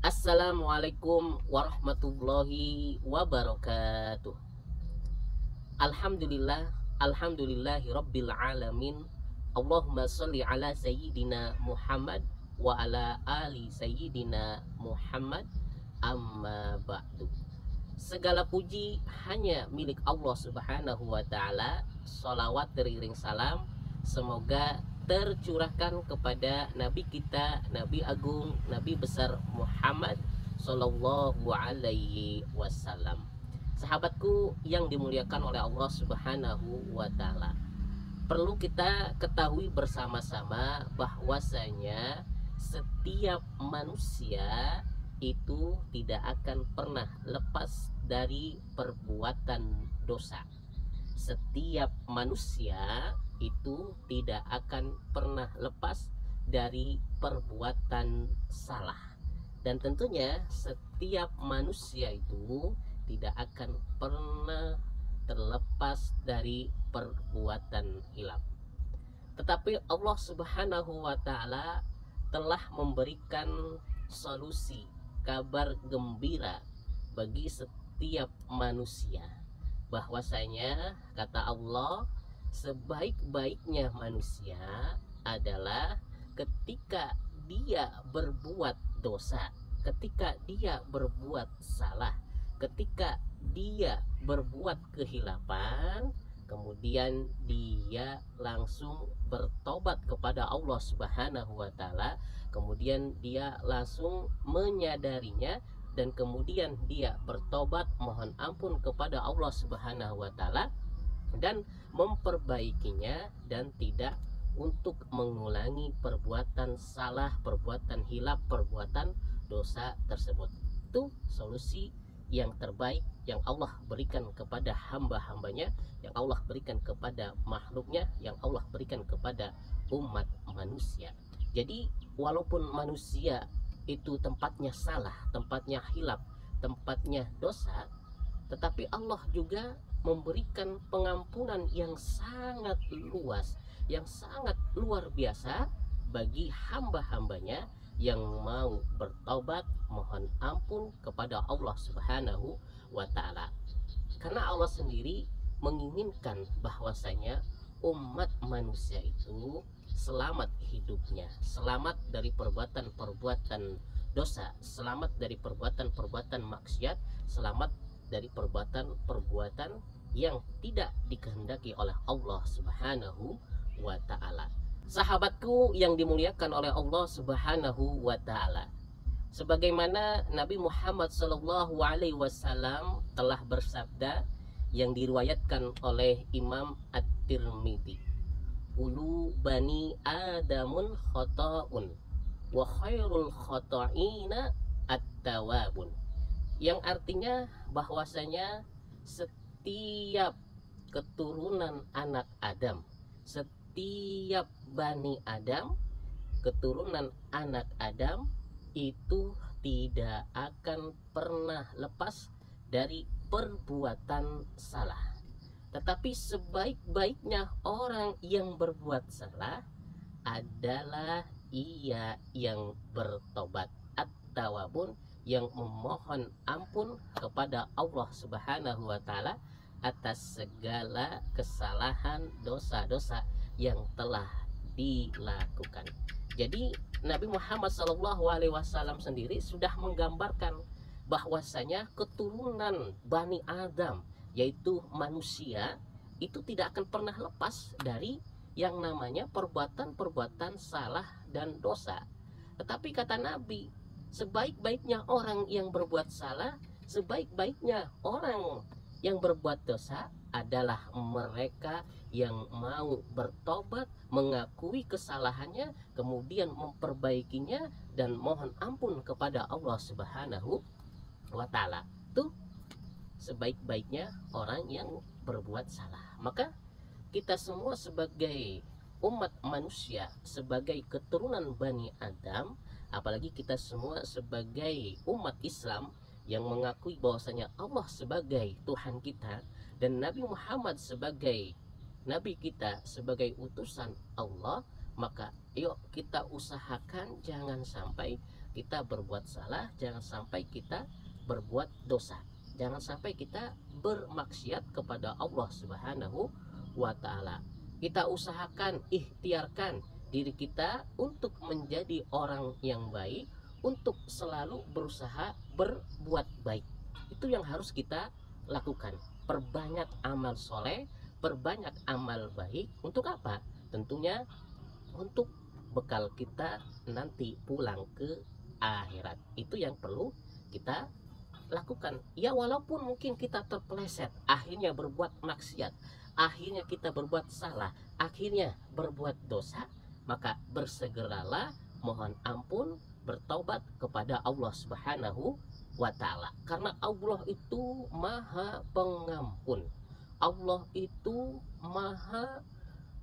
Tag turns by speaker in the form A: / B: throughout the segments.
A: Assalamualaikum warahmatullahi wabarakatuh. Alhamdulillah, alhamdulillahi rabbil alamin. Allahumma sholli ala sayyidina Muhammad wa ala ali sayyidina Muhammad, amma ba'du. Segala puji hanya milik Allah Subhanahu wa taala. Sholawat beriring salam semoga tercurahkan kepada Nabi kita, Nabi Agung, Nabi besar Muhammad Sallallahu Alaihi Wasallam. Sahabatku yang dimuliakan oleh Allah Subhanahu wa Ta'ala, perlu kita ketahui bersama-sama bahwasanya setiap manusia itu tidak akan pernah lepas dari perbuatan dosa. Setiap manusia itu tidak akan pernah lepas dari perbuatan salah. Dan tentunya setiap manusia itu tidak akan pernah terlepas dari perbuatan hilaf. Tetapi Allah Subhanahu wa taala telah memberikan solusi, kabar gembira bagi setiap manusia, bahwasanya kata Allah, sebaik-baiknya manusia adalah ketika dia berbuat dosa, ketika dia berbuat salah, ketika dia berbuat kehilapan, kemudian dia langsung bertobat kepada Allah Subhanahu wa taala, kemudian dia langsung menyadarinya, dan kemudian dia bertobat mohon ampun kepada Allah Subhanahu wa taala dan memperbaikinya, dan tidak untuk mengulangi perbuatan salah, perbuatan hilaf, perbuatan dosa tersebut. Itu solusi yang terbaik yang Allah berikan kepada hamba-hambanya, yang Allah berikan kepada makhluknya, yang Allah berikan kepada umat manusia. Jadi walaupun manusia itu tempatnya salah, tempatnya hilaf, tempatnya dosa, tetapi Allah juga memberikan pengampunan yang sangat luas, yang sangat luar biasa bagi hamba-hambanya yang mau bertobat mohon ampun kepada Allah Subhanahu wa taala. Karena Allah sendiri menginginkan bahwasanya umat manusia itu selamat hidupnya, selamat dari perbuatan-perbuatan dosa, selamat dari perbuatan-perbuatan maksiat, selamat dari perbuatan-perbuatan yang tidak dikehendaki oleh Allah Subhanahu wa taala. Sahabatku yang dimuliakan oleh Allah Subhanahu wa taala, sebagaimana Nabi Muhammad sallallahu alaihi wasallam telah bersabda yang diriwayatkan oleh Imam At-Tirmidzi, "Ulu bani Adamun khata'un wa khairul khata'ina at-tawabun." Yang artinya bahwasanya setiap keturunan anak Adam, setiap bani Adam, keturunan anak Adam itu tidak akan pernah lepas dari perbuatan salah. Tetapi sebaik-baiknya orang yang berbuat salah adalah ia yang bertobat, at-tawabun, yang memohon ampun kepada Allah Subhanahu wa taala atas segala kesalahan dosa-dosa yang telah dilakukan. Jadi Nabi Muhammad SAW sendiri sudah menggambarkan bahwasanya keturunan Bani Adam, yaitu manusia, itu tidak akan pernah lepas dari yang namanya perbuatan-perbuatan salah dan dosa. Tetapi kata Nabi, sebaik-baiknya orang yang berbuat salah, sebaik-baiknya orang yang berbuat dosa adalah mereka yang mau bertobat, mengakui kesalahannya, kemudian memperbaikinya dan mohon ampun kepada Allah Subhanahu wa taala. Itu sebaik-baiknya orang yang berbuat salah. Maka kita semua sebagai umat manusia, sebagai keturunan Bani Adam, apalagi kita semua sebagai umat Islam yang mengakui bahwasanya Allah sebagai Tuhan kita dan Nabi Muhammad sebagai Nabi kita, sebagai utusan Allah, maka yuk kita usahakan jangan sampai kita berbuat salah, jangan sampai kita berbuat dosa, jangan sampai kita bermaksiat kepada Allah Subhanahu wa Ta'ala. Kita usahakan, ikhtiarkan diri kita untuk menjadi orang yang baik, untuk selalu berusaha berbuat baik. Itu yang harus kita lakukan. Perbanyak amal soleh, perbanyak amal baik. Untuk apa? Tentunya untuk bekal kita nanti pulang ke akhirat. Itu yang perlu kita lakukan. Ya, walaupun mungkin kita terpeleset, akhirnya berbuat maksiat, akhirnya kita berbuat salah, akhirnya berbuat dosa, maka bersegeralah mohon ampun, bertaubat kepada Allah Subhanahu wa Ta'ala. Karena Allah itu maha pengampun, Allah itu maha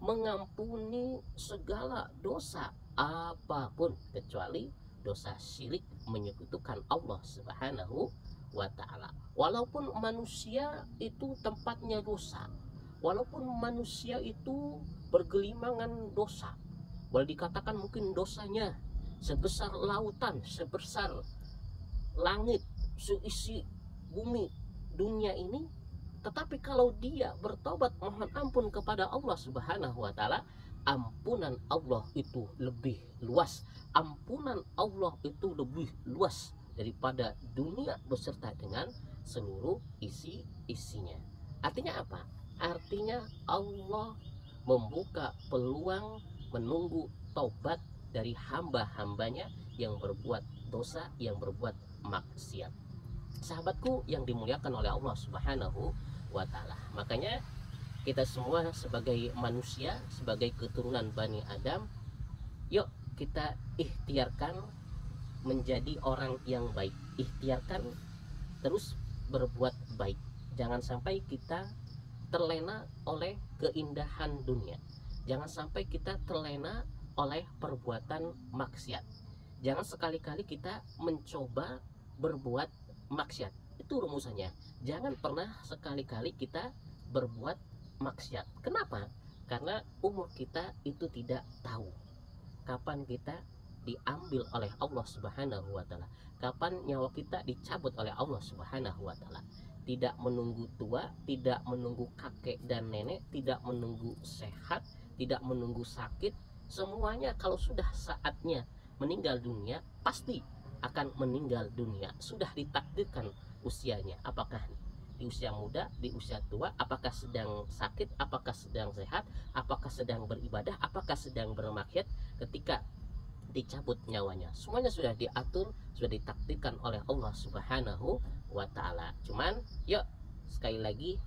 A: mengampuni segala dosa apapun, kecuali dosa syirik, menyekutukan Allah Subhanahu wa Ta'ala. Walaupun manusia itu tempatnya dosa, walaupun manusia itu bergelimangan dosa, boleh dikatakan mungkin dosanya sebesar lautan, sebesar langit, seisi bumi dunia ini, tetapi kalau dia bertobat mohon ampun kepada Allah Subhanahu wa Ta'ala, ampunan Allah itu lebih luas, ampunan Allah itu lebih luas daripada dunia beserta dengan seluruh isi-isinya. Artinya apa? Artinya Allah membuka peluang menunggu taubat dari hamba-hambanya yang berbuat dosa, yang berbuat maksiat. Sahabatku yang dimuliakan oleh Allah Subhanahu wa Ta'ala, makanya kita semua sebagai manusia, sebagai keturunan Bani Adam, yuk kita ikhtiarkan menjadi orang yang baik, ikhtiarkan terus berbuat baik. Jangan sampai kita terlena oleh keindahan dunia, jangan sampai kita terlena oleh perbuatan maksiat. Jangan sekali-kali kita mencoba berbuat maksiat. Itu rumusannya. Jangan pernah sekali-kali kita berbuat maksiat. Kenapa? Karena umur kita itu tidak tahu kapan kita diambil oleh Allah Subhanahu wa Ta'ala, kapan nyawa kita dicabut oleh Allah Subhanahu wa Ta'ala. Tidak menunggu tua, tidak menunggu kakek dan nenek, tidak menunggu sehat, tidak menunggu sakit. Semuanya kalau sudah saatnya meninggal dunia, pasti akan meninggal dunia. Sudah ditakdirkan usianya, apakah di usia muda, di usia tua, apakah sedang sakit, apakah sedang sehat, apakah sedang beribadah, apakah sedang bermaksiat, ketika dicabut nyawanya. Semuanya sudah diatur, sudah ditakdirkan oleh Allah Subhanahu wa Ta'ala. Cuman yuk sekali lagi,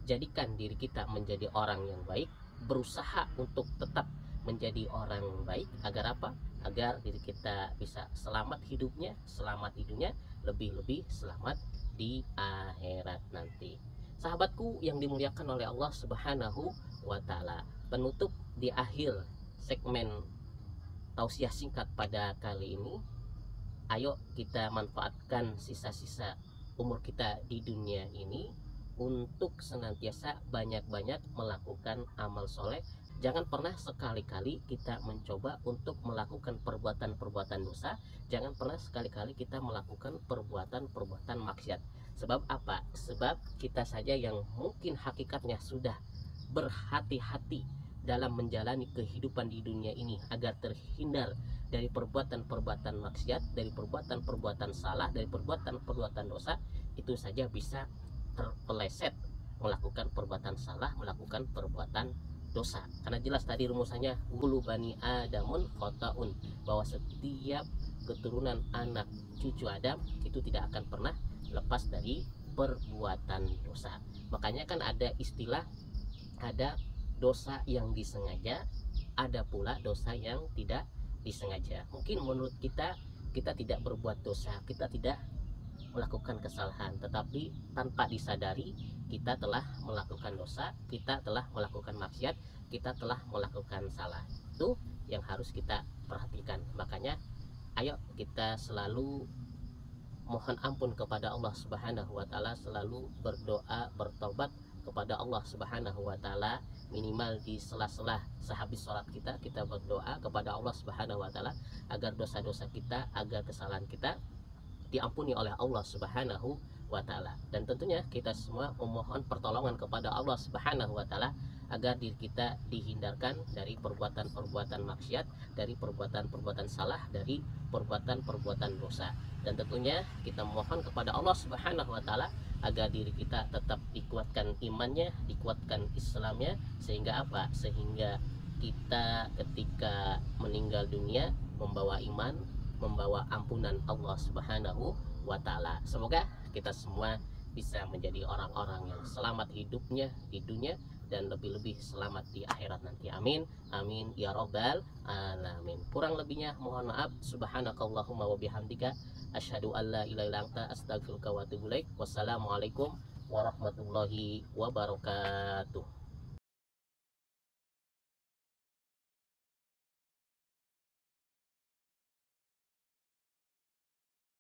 A: jadikan diri kita menjadi orang yang baik, berusaha untuk tetap menjadi orang baik. Agar apa? Agar diri kita bisa selamat hidupnya, selamat di dunia, lebih-lebih selamat di akhirat nanti. Sahabatku yang dimuliakan oleh Allah Subhanahu wa Ta'ala, penutup di akhir segmen tausiah singkat pada kali ini, ayo kita manfaatkan sisa-sisa umur kita di dunia ini untuk senantiasa banyak-banyak melakukan amal soleh. Jangan pernah sekali-kali kita mencoba untuk melakukan perbuatan-perbuatan dosa. Jangan pernah sekali-kali kita melakukan perbuatan-perbuatan maksiat. Sebab apa? Sebab kita saja yang mungkin hakikatnya sudah berhati-hati dalam menjalani kehidupan di dunia ini agar terhindar dari perbuatan-perbuatan maksiat, dari perbuatan-perbuatan salah, dari perbuatan-perbuatan dosa, itu saja bisa terpeleset melakukan perbuatan salah, melakukan perbuatan dosa. Karena jelas tadi rumusannya, kullu bani adamun khotaun, bahwa setiap keturunan anak cucu Adam itu tidak akan pernah lepas dari perbuatan dosa. Makanya kan ada istilah, ada dosa yang disengaja, ada pula dosa yang tidak disengaja. Mungkin menurut kita, kita tidak berbuat dosa, kita tidak melakukan kesalahan, tetapi tanpa disadari kita telah melakukan dosa, kita telah melakukan maksiat, kita telah melakukan salah. Itu yang harus kita perhatikan. Makanya ayo kita selalu mohon ampun kepada Allah Subhanahu wa Ta'ala, selalu berdoa, bertobat kepada Allah Subhanahu wa taala, minimal di sela-sela sehabis sholat kita berdoa kepada Allah Subhanahu wa taala agar dosa-dosa kita, agar kesalahan kita diampuni oleh Allah Subhanahu wa taala. Dan tentunya kita semua memohon pertolongan kepada Allah Subhanahu wa taala agar diri kita dihindarkan dari perbuatan-perbuatan maksiat, dari perbuatan-perbuatan salah, dari perbuatan-perbuatan dosa. Dan tentunya kita mohon kepada Allah Subhanahu wa taala agar diri kita tetap dikuatkan imannya, dikuatkan Islamnya, sehingga apa? Sehingga kita ketika meninggal dunia membawa iman, membawa ampunan Allah Subhanahu wa taala. Semoga kita semua bisa menjadi orang-orang yang selamat hidupnya di dunia dan lebih-lebih selamat di akhirat nanti. Amin. Amin ya robbal alamin. Kurang lebihnya mohon maaf. Subhanakallahumma wa bihamdika asyhadu an la ilaha illa anta astaghfiruka wa atubu ilaik. Wassalamualaikum warahmatullahi wabarakatuh.